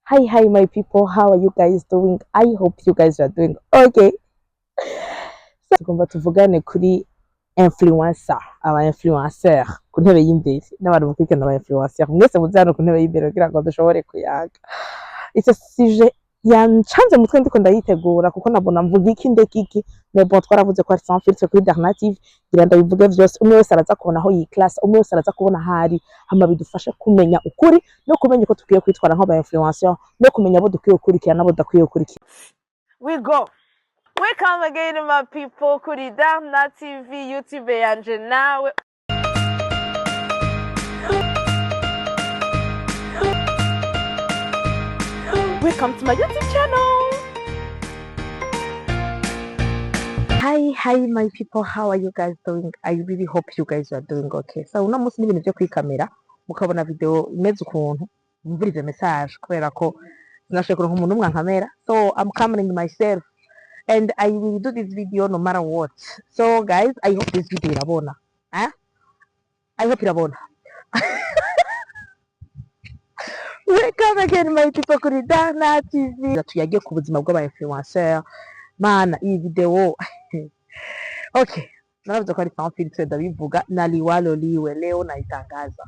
Hi, my people. How are you guys doing? I hope you guys are doing okay. So, tugomba tuvugane kuri influencer, influenceur ku ntebe y'imbere n'abantu mukurikirana aba influencer mwese muzi hano ku ntebe y'imbere kugira ngo dushobore kuyaga. Icyo sije yancanze mutwe ndiko ndayitegura kuko nabona mvuga iki ndeka iki mais bon twaravuze ko ari sans filtre kuri Darnative ngira ndabivuge vyose umwe wese araza kubona aho iyi class umwe wese araza kubona hari hama bidufasha kumenya ukuri no kumenya uko tukwiye kwitwara nk'aba influencer no kumenya abo dukwiye gukurikira nabo dakwiye gukurikira. We go. Welcome again my people kuri Darnative YouTube yanje nawe. Welcome to my YouTube channel. Hi, my people. How are you guys doing? I really hope you guys are doing okay. So, uno munsi n'ibintu byo kuri kamera, mukabona video imeze ukuntu, mvurize message kubera ko sinashoboye kuronka umuntu umwe kamera. So, I'm covering myself and I will do this video no matter what. So, guys, I hope this video irabona. I hope irabona. Welcome again my people kuri Darnative. Tuyagiye ku buzima bw'aba influenceur. Mana iyi video okay naravuze ko ari sans filtre ndabivuga naliwalo liwe leo naitangaza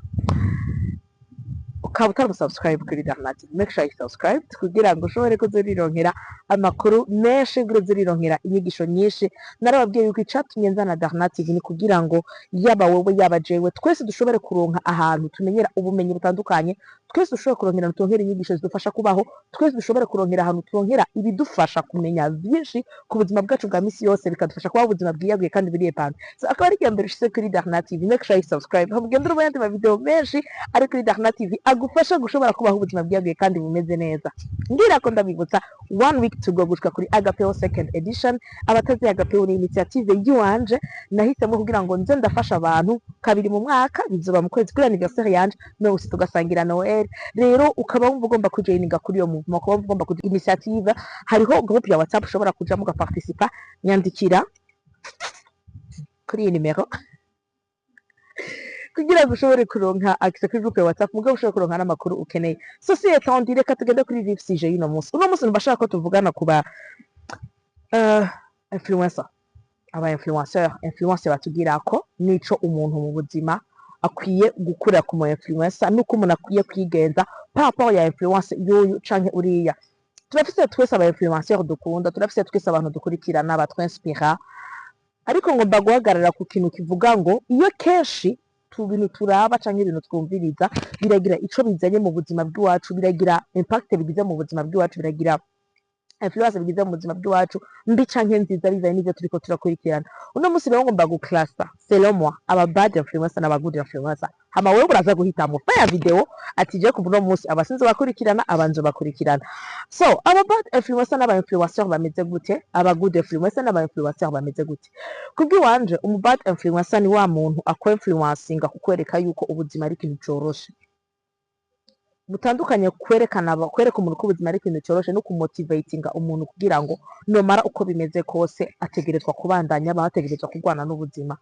ukaba utari subscribe kuri Darnative make sure you subscribe kugira ngo ushobore kuzurironkera amakuru menshi nguruzurironkera inyigisho nyinshi narababwiye yuko icatumye nzana Darnative ni kugira ngo yaba wowe yaba jewe twese dushobore kuronka ahantu tumenyera ubumenyi butandukanye twese dushobore kuronkera turonkera inyigisho zidufasha kubaho twese dushobore kuronkera ahantu turonkera ibidufasha kumenya byinshi ku buzima bwacu bwa misi yose bikadufasha kubaho ubuzima bwiyaguye kandi biriye pande so akaba ari mbere ushyize kuri Darnative make sure you subscribe hamugenda urubona andi video menshi ari kuri Darnative agufasha gushobora kubaho ubuzima bwiyaguye kandi bumeze neza ngira ko ndabibutsa 1 week to go gushika kuri agapeo second edition abatazi agapeo ni initiative y'uwanje nahisemo kugira ngo nze ndafasha abantu kabiri mu mwaka bizoba mu kwezi kuri anniversaire yanje no tugasangira Noel rero ukaba wumva ugomba kujoininga kuri iyo movement ukaba wumva ugomba kugira initiative hariho group ya WhatsApp ushobora kujamo ugaparticipa nyandikira kuri iyi nimero kugira ngo ushobore kuronka access kuri group ya WhatsApp mugabo ushobora kuronka n'amakuru ukeneye societe on direct tugende kuri live CJ uno munsi mbashaka ko tuvugana kuba influencer aba influencer batugira ko nico umuntu mu buzima akwiye gukura ku mu influencer nuko umuntu akwiye kwigenza papa ya influence yoyo canke uriya turafise twese aba influencer dukunda turafise twese abantu dukurikirana batwinspira ariko ngo baguhagarara ku kintu kivuga ngo iyo kenshi ibintu turaba canke ibintu twumviriza biragira ico bizanye mu buzima bw'iwacu biragira impact bigize mu buzima bw'iwacu biragira influence bigize mu buzima bw'iwacu mbi canke nziza bivaye n'ivyo turiko turakurikirana uno munsi rero ngomba guclassa selon moi aba bad influencer n'aba good influencer hama wewe uraza guhitamo fa ya video ati je kuvuno munsi abasinze bakurikirana abanje bakurikirana so aba bad influencer n'aba influencer bameze gute aba good influencer n'aba influencer bameze gute kubwi wanje umu bad influencer ni wa muntu akwa influencinga kukwereka yuko ubuzima ari ikintu coroshe butandukanye kwereka umuntu ko ubuzima ari ikintu coroshe no kumotivatinga umuntu kugira ngo nomara uko bimeze kose ategerezwa kubandanya bategerezwa kurwana n'ubuzima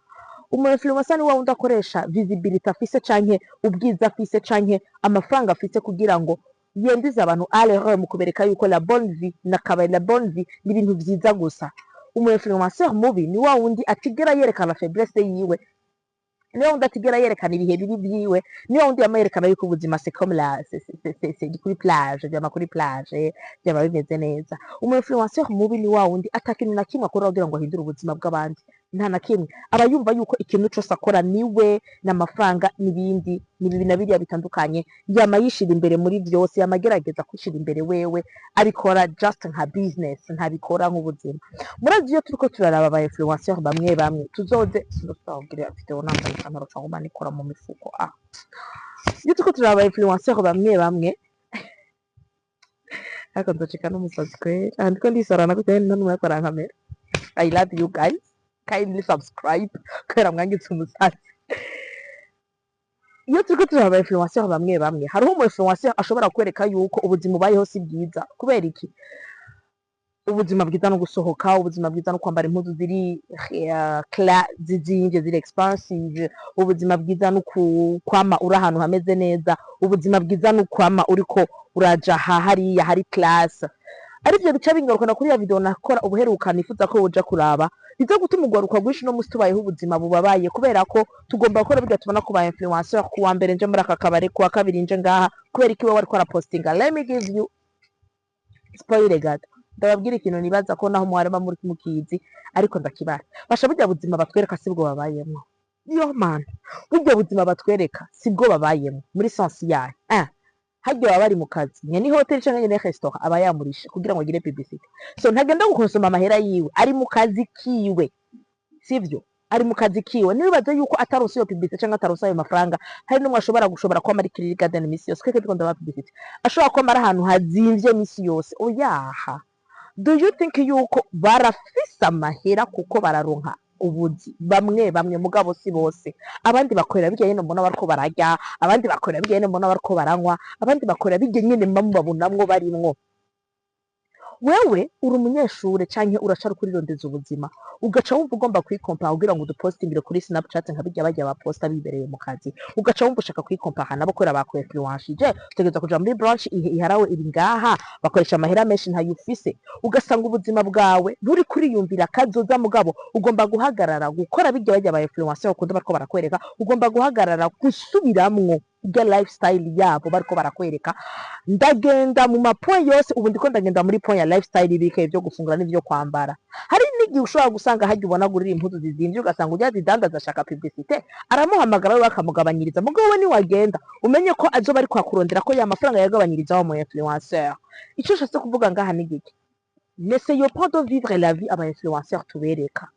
umu influencer ni wa wundi akoresha visibility afise canke ubwiza afise canke amafaranga afise kugira ngo yendize abantu alors mu kubereka yuko la bonne vie nakaba la bonne vie ni ibintu vyiza gusa umu influencer mubi ni wa wundi atigera yerekana faiblesse yiwe niyo wundi atigera yerekana ibihe bibi byiwe niyo wundi yamerekana yuko ubuzima c'est comme la c'est kuri plage byama kuri plage byama bimeze neza umu influencer mubi ni wa wundi atakintu na kimwe akora kugira ngo ahindure ubuzima bw'abandi nta na kimwe aba yumva yuko ikintu cyose akora niwe n'amafaranga n'ibindi n'ibibi na biriya bitandukanye yama yishira imbere muri byose yamagerageza kwishira imbere wewe abikora just nka business ntabikora nk'ubuzima murazi iyo turiko turaraba aba influencer bamwe tuzoze sinostawugira video nambaye ipantaro cyangwa nikora mu mifuko iyo turiko turaraba aba influencer bamwe ariko ndocheka n'umusazi kweli andiko ndisarana kujya n'umuntu yakora kamera I love you guys kindly subscribe kubera mwangitse umusazi iyo turiko turaba influencer bamwe hariho umu influencer ashobora kwereka yuko ubuzima ubayeho si bwiza kubera iki ubuzima bwiza no gusohoka, ubuzima bwiza no kwambara impuzu ziri zizimvye ziri expensive, ubuzima bwiza no kwama uri ahantu hameze neza, ubuzima bwiza no kwama uriko uraja hariya hari class. Arivyo bica bingarukana kuri ya video nakora ubuheruka nifuza ko woja kuraba, biza gutuma ugwaruka rwinshi no musi tubayeho ubuzima bubabaye, kubera ko tugomba gukora burya tubona ko ba influenceur. Kuwa mbere nje muri aka kabare, kuwa kabiri nje ngaha, kubera iki wewe wariko arapostinga. Let me give you spoiler gato, ndababwira ikintu nibaza ko naho mwarema muri mukizi, ariko ndakibara. Basha burya buzima batwereka sibwo babayemo. Yo man, burya buzima batwereka sibwo babayemo muri sense yayo. Hajya baba bari mu kazi, nyene hotel canke nyene restaurant aba yamurisha kugira ngo agire publicity. So ntagenda gukonsoma amahera yiwe, ari mu kazi kiwe, sivyo? Ari mu kazi kiwe. Nibaza yuko ataronse iyo publicity canke ataronse ayo mafaranga, hari n'umwe ashobora kwama ari kuri garden misi yose, keke tukunda ba publicity, ashobora kwama ari ahantu hazimvye misi yose. Oyaha, do you think yuko barafise amahera kuko bararonka ubuzi? Bamwe mugabo si bose. Abandi bakorera bijya nyene mbona bariko bararya, abandi bakorera bijya nyene mbona bariko baranywa, abandi bakorera bijya nyene babunamwo barimwo. Wewe uri umunyeshure canke uracara kurirondeza ubuzima, ugaca wumva ugomba kwikompara kugira ngo udupostingire kuri Snapchat nka bijya bajya baposta bibereye mu kazi, ugaca wumva ushaka kwikompara nabo kora bakwe influencer. Utegeza kuja muri branch iharawe iri ngaha, bakoresha amahera menshi ntayufise, ugasanga ubuzima bwawe nturi kuriyumvira kazoza. Mugabo ugomba guhagarara gukora bijya bajya ba influencer ukunda bariko barakwereka, ugomba guhagarara gusubiramwo bya lifestyle yabo bariko barakwereka. Ndagenda mu mapoint yose, ubu ndiko ndagenda muri point ya lifestyle ibike byo gufungura n'ivyo kwambara. Hari n'igihe ushobora gusanga hajya ubona gurira impuzu zizimvye, ugasanga ujya zidandaza ashaka publicité, aramuhamagara we bakamugabanyiriza. Mugabo we ni wagenda umenye ko azoba ari kwakurondera ko ya mafaranga yagabanyiriza mu influenceur. Ico cyose kuvuga ngaha n'igiki, n'essayez pas de vivre la vie aba influenceur tubereka,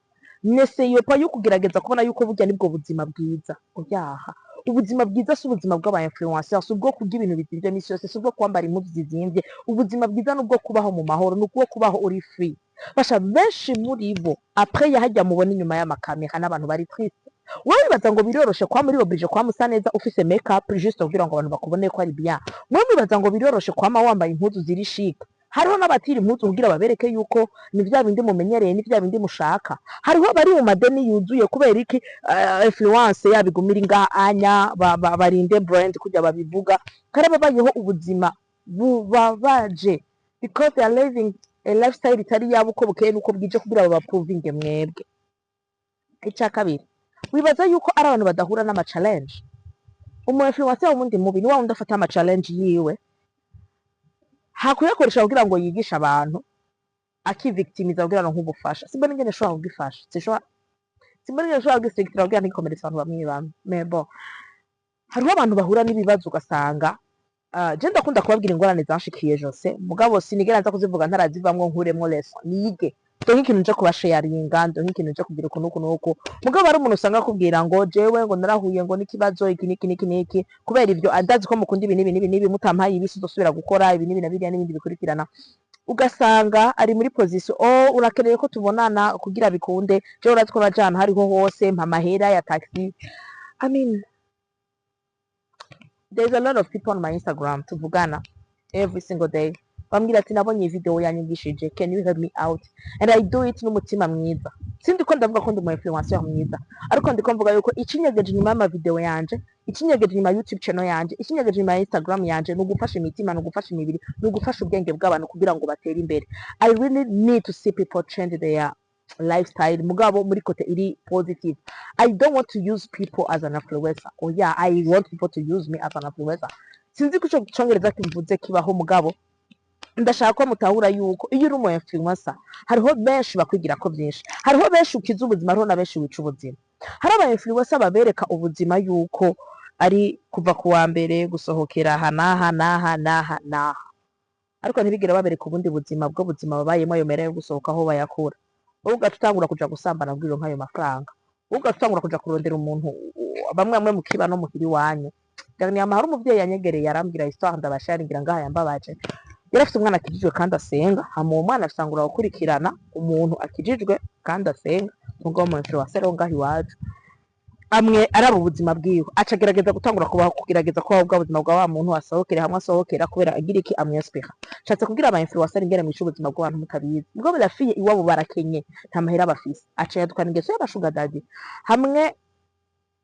n'essayez pas yo kugerageza kubona yuko burya nibwo buzima bwiza. Oyaha, ubuzima bwiza si ubuzima bw'aba influenceurs, si ubwo kurya ibintu bizimvye misi yose, si ubwo kwambara impuzu zizimvye. Ubuzima bwiza ni ubwo kubaho mu mahoro, ni ubwo kubaho uri free. Basha benshi muri bo après yahajya mubona inyuma y'amakamera n'abantu bari triste. Wewe bibaza ngo biroroshe kwa muri oblige kwa musa neza ufise makeup juste kugira ngo abantu bakubone ko ari bien. Wewe bibaza ngo biroroshe kwa wambaye impuzu ziri chic. Hariho n'abatiri impuzu kugira babereke yuko ni vya bindi mumenyereye, ni vya bindi mushaka. Hariho bari mu madeni yuzuye kubera iki influence yabigumira ngaha anya barinde brand kujya babivuga. Karaba bayeho ubuzima bubabaje because they are living a lifestyle itari yabo uko bukeye nuko bwije kugira babaprovinge mwebwe. Icya kabiri, wibaza yuko ari abantu badahura n'ama challenge. Umu influencer w'umundi mubi ni wa wundi afata ama challenge yiwe hakuyakoresha kugira ngo yigisha abantu, akivictimiza kugira ngo nk'ubufasha. Simbona ingene ashobora kugifasha, simbona ingene ashobora kugisekitira kugira ntikomeretsa abantu bamwe. Mais bon, hariho abantu bahura n'ibibazo ugasanga je ndakunda kubabwira ingorane zanshikiye Jose, mugabo sinigera nza kuzivuga ntarazivamwo nkuremwo lesson nige. Tonke ikintu nje kubasharinga, tonke ikintu nje kugira ukuntu nuko. Mugabo ari umuntu usanga akubwira ngo jewe ngo narahuye ngo n'ikibazo iki niki kubera ivyo adazi ko mukunda ibi mutampaye ibisi uzosubira gukora ibi na biriya n'ibindi bikurikirana. Ugasanga ari muri position urakeneye ko tubonana kugira bikunde, je urazi ko bajana hariho hose mpa mahera ya taxi. I mean, there's a lot of people on my Instagram tuvugana every single day. Bambwira ati nabonye video yanyigishije, can you help me out? And I do it n'umutima mwiza. Sindi ko ndavuga ko ndi mu influencer mwiza, ariko ndiko mvuga yuko ikinyegeje nyuma y'ama video yanje, ikinyegeje nyuma YouTube channel yanje, ikinyegeje nyuma Instagram yanje no gufasha imitima, no gufasha imibiri, no gufasha ubwenge bw'abantu kugira ngo batere imbere. I really need to see people change their lifestyle mugabo muri kote iri positive. I don't want to use people as an influencer. Oh yeah, I want people to use me as an influencer. Sinzi kuco cyongereza kimvuze kibaho mugabo ndashaka ko mutahura yuko iyo uri umu influencer hariho benshi bakwigira ko byinshi, hariho benshi ukiza ubuzima, hariho na benshi wica ubuzima. Hari aba influencer babereka ubuzima yuko ari kuva kuwa mbere gusohokera naha, ariko ntibigera babereka ubundi buzima bwo buzima babayemo ayo mera yo gusohoka aho bayakura. Ugatangura kuja gusambana bwiro nk'ayo mafaranga, ugatangura kuja kurondera umuntu bamwe mu kibano muhiri wanyu. Ndani amahoro umuvyeyi yanyegereye yarambwira histoire ndabasharingira ngaha yambabaje. Yarafite umwana akijijwe kandi asenga, hama uwo mwana asangura gukurikirana umuntu akijijwe kandi asenga ngo mu influencer ngaho iwacu. amwe araba ubuzima bwiwe acagerageza gutangura kugerageza kubaho bwa buzima bwa wa muntu asohokera hamwe asohokera kubera agira iki amwespera nshatse kubwira aba influencer ingene mwisha ubuzima bw'abantu mutabizi ubwo birafiye iwabo barakenye nta mahera bafise aca yadukana ingeso y'abashuga daddy hamwe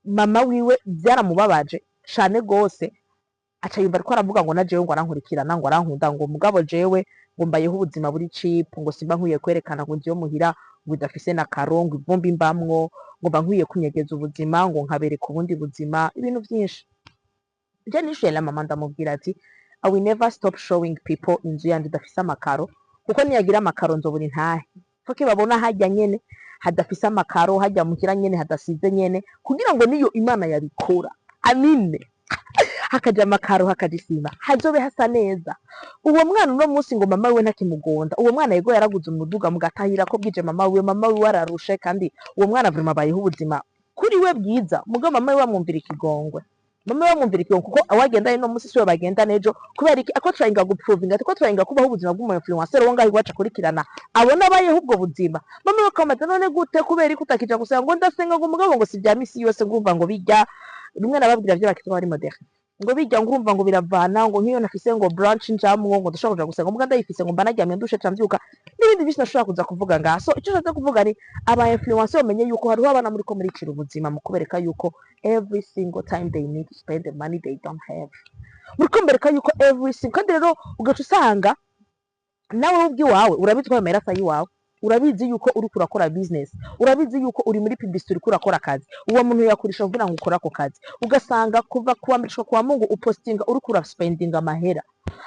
mama wiwe byaramubabaje cane gose aca yumva ariko aravuga ngo na jewe ngo arankurikirana ngo arankunda ngo mugabo jewe ngo mbayeho ubuzima buri cheap ngo simba nkwiye kwerekana ngo ngiyo muhira budafise na karongo ivumbi mbamwo ngo mba nkwiye kunyegeza ubuzima ngo nkabereka ubundi buzima ibintu byinshi je nishuye la mama ndamubwira ati I will never stop showing people inzu yandi idafise amakaro kuko niyagira amakaro nzobura intahe foke babona hajya nyene hadafise amakaro hajya mukira nyene hadasize nyene kugira ngo niyo imana yabikora amine hakaja amakaro hakajisima hazobe hasa neza uwo mwana uno munsi ngo mama we ntakimugonda uwo mwana yego yaraguze umuduga mugatahira ko bwije mama we ararushe kandi uwo mwana vrima bayeho ubuzima kuri we bwiza mugo mama we wamwumvira ikigongwe mama we wamwumvira ikigongwe kuko awagenda no munsi siwe bagenda nejo kubera iki ako trying guprovinga ko trying kubaho ubuzima bw'umuntu influencer wo ngaho iwaca kurikirana abona bayeho ubwo buzima mama we kamaze none gute kubera iki utakija gusenga ngo ndasenga ngo mugabo ngo si bya misi yose ngumva ngo bijya rimwe nababwira byo bakitwa bari moderne ngo bijya ngurumva ngo biravana ngo nkiyo nafise ngo branch njamwo ngo dushobora kuja gusenga muga ndayifise ngo mbanaryamye ndushe camvyuka n'ibindi byinshi nashobora kuza kuvuga ngaso icyo nshaka kuvuga ni aba influencer bamenye yuko hariho abana muri ko muri ciro ubuzima mu kubereka yuko every single time they need to spend the money they don't have muri ko mbereka yuko every single kandi rero ugaca usanga nawe ubwiwawe urabitwa amahera sayi wawe urabizi yuko uri kurakora business urabizi yuko uri muri publicity uri kurakora akazi uwo muntu yakurisha kugira ngo ukora ako kazi ugasanga kuva kuwambishwa kwa Mungu upostinga uri kura spending amahera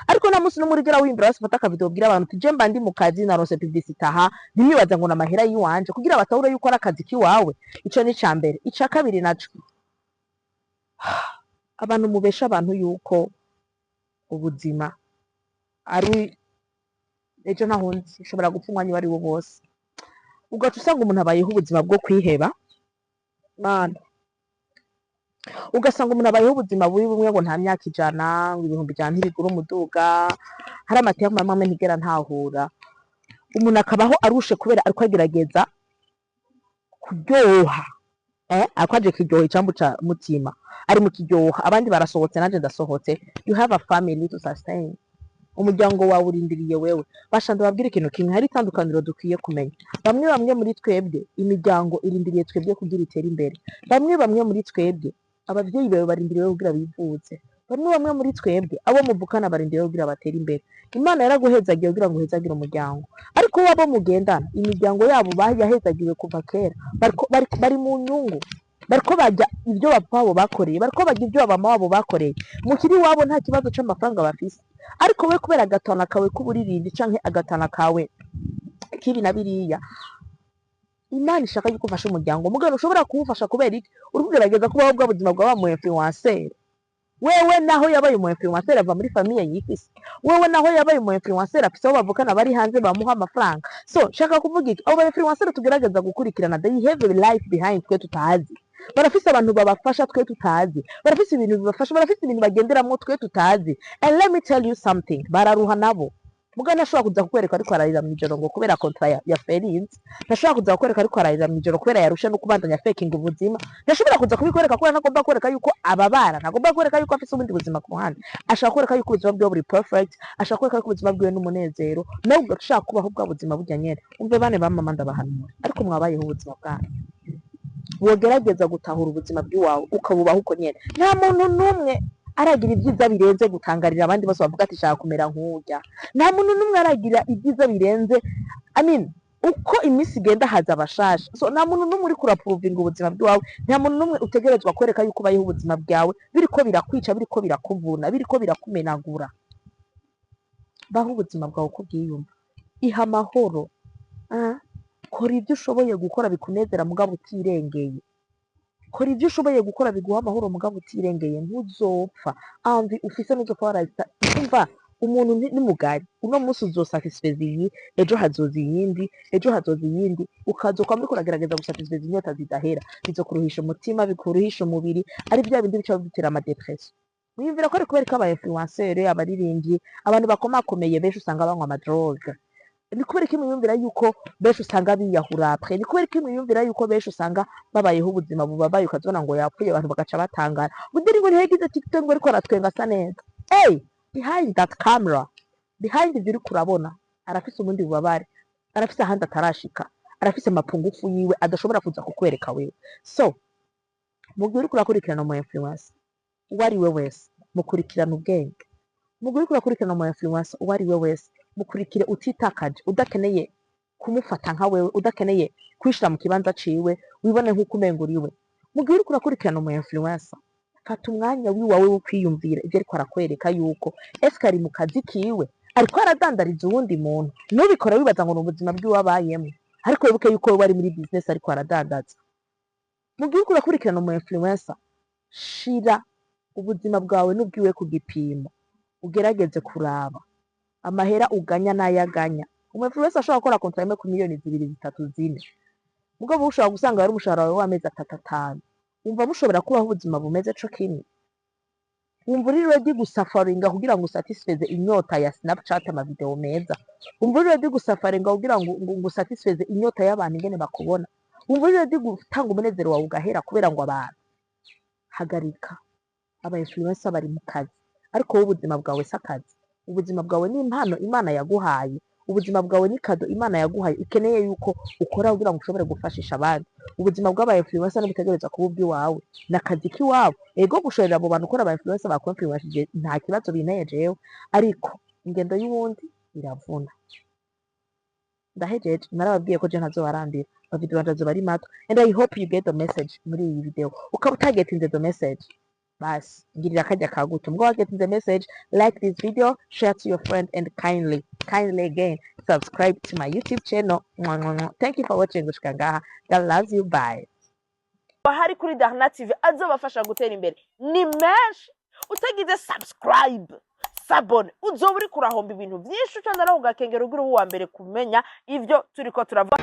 ariko na musi no muri gera wimbira wasifata ka video bwira abantu tuje mba ndi mu kazi naronse publicity aha nimibaza ngo na mahera yiwanje kugira batahure yuko ari akazi kiwawe ico ni cambere ica kabiri naco abantu mubesha abantu yuko ubuzima ari ejo nahunzi ushobora gupfa umwanya wari wo bose ugaca usanga umuntu abayeho ubuzima bwo kwiheba mana ugasanga umuntu abayeho ubuzima buri bumwe ngo nta myaka 100 ngo ibihumbi 100 ntibigura umuduga hari amateka mama ntigera ntahura umuntu akabaho arushe kubera ariko agerageza kuryoha akwaje kiryoha icambu ca mutima ari mu kiryoha abandi barasohotse nanje ndasohotse you have a family to sustain umuryango wawe urindiriye wewe bashanda babwira ikintu kimwe hari itandukaniro dukwiye kumenya bamwe muri twebwe imiryango irindiriye twebwe kugira itera imbere bamwe muri twebwe abavyeyi bawe barindiriye kugira bivuze bamwe muri twebwe abo muvukana barindiriye kugira batera imbere imana yaraguhezagiye kugira ngo uhezagira umuryango ariko wabo mugendana imiryango yabo bayahezagiwe kuva kera bari mu nyungu bariko bajya ibyo bapabo bakoreye bariko bajya ibyo abama wabo bakoreye mukiri wabo nta kibazo c'amafaranga bafise ariko we kubera agatana kawe kuburirindi canke agatana kawe kibi na biriya imana ishaka yuko ufasha umuryango mugano ushobora kuwufasha kubera iki uri kugerageza kubaho bwa buzima bwa mu influencer wewe naho yabaye mu influencer ava muri famille yifise wewe naho yabaye mu influencer afise abo bavukana bari hanze bamuha amafaranga so shaka kuvuga iki abo influencer tugerageza gukurikirana they have a life behind twe tutazi barafise abantu babafasha twe tutazi barafise ibintu bibafasha barafise ibintu bagenderamwo twe tutazi and let me tell you something bararuha nabo mugana ashobora kuza kukwereka ariko ararira mwijoro ngo kubera contrat ya Felix ntashobora kuza kukwereka ariko ararira mwijoro kubera yarusha no kubandanya faking ubuzima ntashobora kuza kubikwereka kubera nagomba kwereka yuko ababara nagomba kwereka yuko afise ubundi buzima ku ruhande ashaka kwereka yuko ubuzima bwe buri perfect ashaka kwereka yuko ubuzima bwe n'umunezero nawe ugashaka kubaho bwa buzima bujya nyene umve bane bamama ndabahanura ariko mwabayeho ubuzima bwanyu wogerageza gutahura ubuzima bw'iwawe ukabubaho uko nyene nta muntu numwe aragira ibyiza birenze gutangarira abandi bose bavuga ati shaka kumera nk'urya nta muntu numwe aragira ibyiza birenze uko iminsi igenda haza abashasha so nta muntu numwe uri kuraprovinga ubuzima bw'iwawe nta muntu numwe utegerezwa kwereka yuko ubayeho ubuzima bwawe biriko birakwica biriko birakuvuna biriko birakumenagura baho ubuzima bwawe uko bwiyumva iha amahoro kora ibyo ushoboye gukora bikunezera mugabo utirengeye kora ibyo ushoboye gukora biguha amahoro mugabo utirengeye ntuzopfa amvi ufise n'uzopfa warazita umva umuntu ni mugari uno munsi uzosatisfeza iyi ejo hazoza iyindi ukazoka muri kuragerageza gusatisfeza inyota zidahera bizokuruhisha umutima bikuruhisha umubiri ari bya bindi bica bitera ama depression mwiyumvira ko ari kubera ko aba influencer abaririmbyi abantu bakomakomeye benshi usanga banywa ama drogue ni kubera ko imwiyumvira yuko benshi usanga biyahura apre, ni kubera ko imwiyumvira yuko benshi usanga babayeho ubuzima bubabaye ukazona ngo yapfuye abantu bagaca batangara udiri ngo ntiyagize TikTok ngo ariko aratwenga asa neza. Behind that camera, behind ivyo uri kurabona arafise ubundi bubabare, arafise ahandi atarashika, arafise amapungufu yiwe adashobora kuza kukwereka wewe. So mu gihe uri kurakurikirana umu influencer uwo ari we wese mukurikirana ubwenge, mu gihe uri kurakurikirana umu influencer uwo ari we wese mukurikire utitakaje, udakeneye kumufata nka wewe, udakeneye kwishira mu kibanza ciwe wibone nk'uko umenga uriwe. Mu gihe uri kurakurikirana umu influencer fata umwanya wiwawe wo kwiyumvira ivyo ariko arakwereka yuko eske ari mu kazi kiwe ariko aradandariza uwundi muntu, nubikora wibaza ngo n'ubuzima bwiwe abayemo, ariko wibuke yuko wewe ari muri business ariko aradandaza. Mu gihe uri kurakurikirana umu influencer shira ubuzima bwawe n'ubwiwe ku gipimo, ugerageze kuraba amahera uganya n'ayaganya. Umu influencer ashobora gukora kontra imwe ku miliyoni 2, 3, 4, mugabo ushobora gusanga ari umushahara wawe w'amezi 3, 5. Umva mushobora kubaho ubuzima bumeze co kimwe? Umva uri ready gusafaringa kugira ngo satisfeze inyota ya Snapchat amavideo meza? Umva uri ready gusafaringa kugira ngo satisfeze inyota y'abantu ingene bakubona? Umva uri ready gutanga umunezero wawe ugahera kubera ngo abantu? Hagarika. Aba influencer bari mu kazi, ariko wowe ubuzima bwawe si akazi. Ubuzima bwawe ni impano Imana yaguhaye, ubuzima bwawe ni kado Imana yaguhaye ikeneye yuko ukora kugira ngo ushobore gufashisha abandi. Ubuzima bw'aba influencer n'ubutegereza kuba ubw'iwawe n'akazi k'iwabo. Ego gushorera abo bantu ukora aba influencer bakora influencer nta kibazo binteye jewe, ariko ingendo y'uwundi iravuna. Ndahejeje narababwiye ko je ntazobarambira, amavideo ndazoba ari mato, and I hope you get the message muri iyi video. Ukaba utagetinze the message, basi ngirira kajya kagutu. Mbwa getting the message, like this video, share to your friend, and kindly again subscribe to my YouTube channel. Thank you for watching gushika ngaha. God loves you. Bye. Bahari kuri Darna TV azobafasha gutera imbere ni menshi. Utagize subscribe sabone uzoba uri kurahomba ibintu byinshi, ucandara ugakengera ugira uwa mbere kumenya ivyo turiko turavuga.